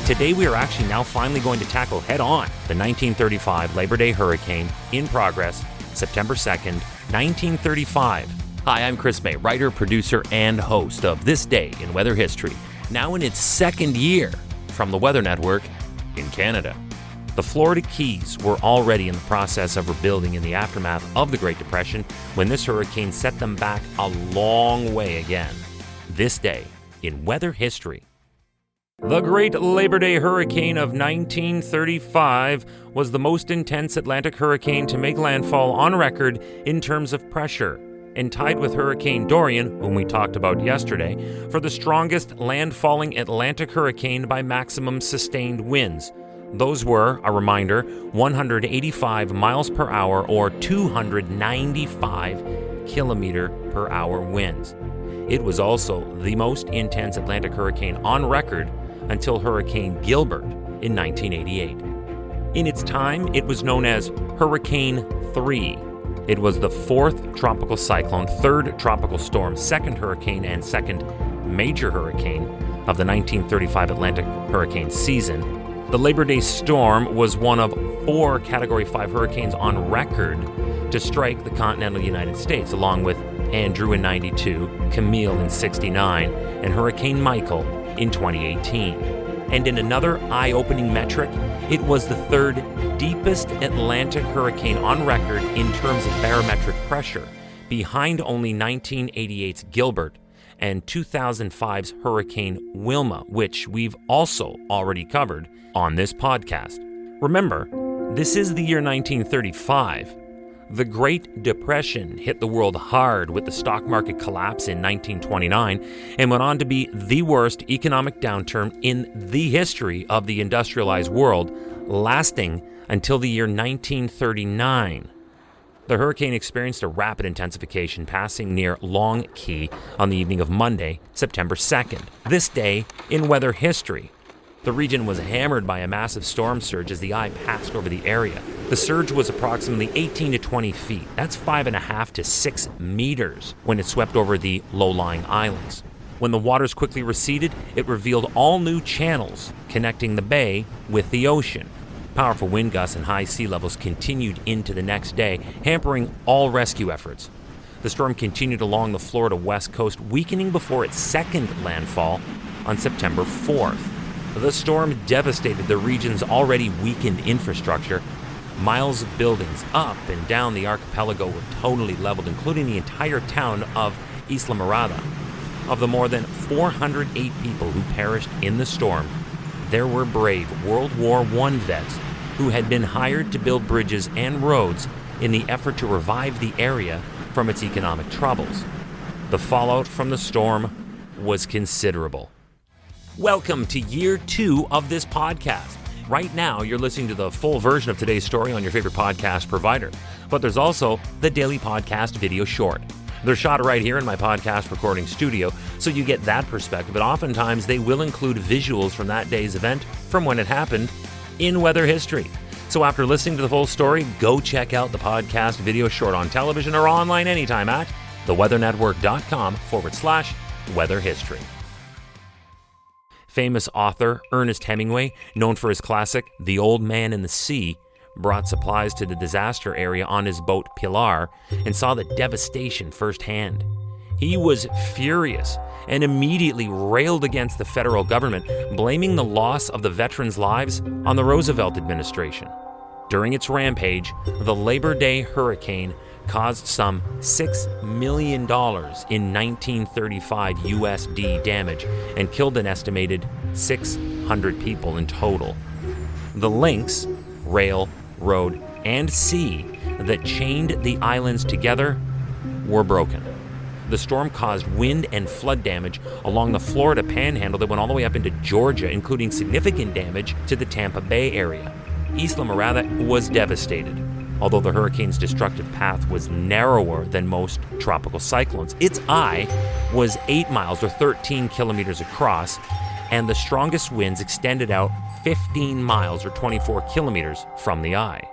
Today we are actually now finally going to tackle head-on the 1935 Labor Day hurricane in progress, September 2nd, 1935. Hi, I'm Chris May, writer, producer, and host of This Day in Weather History, now in its second year from the Weather Network in Canada. The Florida Keys were already in the process of rebuilding in the aftermath of the Great Depression when this hurricane set them back a long way again. This day in weather history. The Great Labor Day Hurricane of 1935 was the most intense Atlantic hurricane to make landfall on record in terms of pressure, and tied with Hurricane Dorian, whom we talked about yesterday, for the strongest landfalling Atlantic hurricane by maximum sustained winds. Those were, a reminder, 185 miles per hour or 295 kilometer per hour winds. It was also the most intense Atlantic hurricane on record until Hurricane Gilbert in 1988. In its time, it was known as Hurricane 3. It was the fourth tropical cyclone, third tropical storm, second hurricane, and second major hurricane of the 1935 Atlantic hurricane season. The Labor Day storm was one of 4 Category 5 hurricanes on record to strike the continental United States, along with Andrew in 92, Camille in 69, and Hurricane Michael in 2018. And in another eye-opening metric, it was the third deepest Atlantic hurricane on record in terms of barometric pressure, behind only 1988's Gilbert and 2005's Hurricane Wilma, which we've also already covered on this podcast. Remember, this is the year 1935. The Great Depression hit the world hard with the stock market collapse in 1929 and went on to be the worst economic downturn in the history of the industrialized world, lasting until the year 1939. The hurricane experienced a rapid intensification, passing near Long Key on the evening of Monday, September 2nd. This day in weather history. The region was hammered by a massive storm surge as the eye passed over the area. The surge was approximately 18 to 20 feet. That's 5.5 to 6 meters when it swept over the low-lying islands. When the waters quickly receded, it revealed all new channels connecting the bay with the ocean. Powerful wind gusts and high sea levels continued into the next day, hampering all rescue efforts. The storm continued along the Florida west coast, weakening before its second landfall on September 4th. The storm devastated the region's already weakened infrastructure. Miles of buildings up and down the archipelago were totally leveled, including the entire town of Isla Mirada. Of the more than 408 people who perished in the storm, there were brave World War I vets who had been hired to build bridges and roads in the effort to revive the area from its economic troubles. The fallout from the storm was considerable. Welcome to year 2 of this podcast. Right now, you're listening to the full version of today's story on your favorite podcast provider. But there's also the daily podcast video short. They're shot right here in my podcast recording studio, so you get that perspective. But oftentimes, they will include visuals from that day's event, from when it happened, in weather history. So after listening to the full story, go check out the podcast video short on television or online anytime at theweathernetwork.com/weather history. Famous author Ernest Hemingway, known for his classic The Old Man and the Sea, brought supplies to the disaster area on his boat Pilar and saw the devastation firsthand. He was furious and immediately railed against the federal government, blaming the loss of the veterans' lives on the Roosevelt administration. During its rampage, the Labor Day hurricane caused some $6 million in 1935 USD damage and killed an estimated 600 people in total. The links, rail, road, and sea that chained the islands together were broken. The storm caused wind and flood damage along the Florida panhandle that went all the way up into Georgia, including significant damage to the Tampa Bay area. Isla Mirada was devastated. Although the hurricane's destructive path was narrower than most tropical cyclones, its eye was 8 miles or 13 kilometers across, and the strongest winds extended out 15 miles or 24 kilometers from the eye.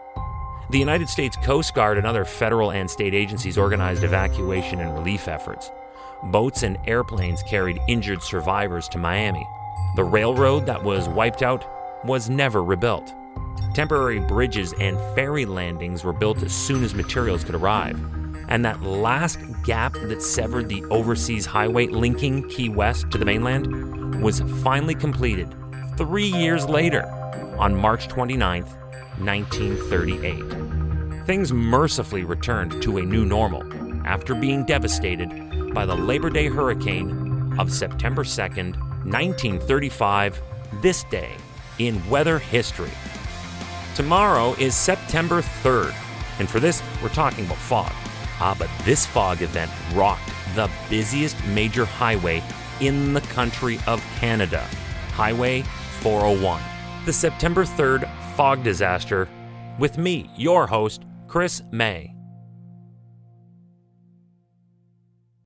The United States Coast Guard and other federal and state agencies organized evacuation and relief efforts. Boats and airplanes carried injured survivors to Miami. The railroad that was wiped out was never rebuilt. Temporary bridges and ferry landings were built as soon as materials could arrive. And that last gap that severed the overseas highway linking Key West to the mainland was finally completed 3 years later on March 29th, 1938. Things mercifully returned to a new normal after being devastated by the Labor Day hurricane of September 2nd, 1935, this day in weather history. Tomorrow is September 3rd, and for this, we're talking about fog. But this fog event rocked the busiest major highway in the country of Canada, Highway 401. The September 3rd fog disaster with me, your host, Chris May.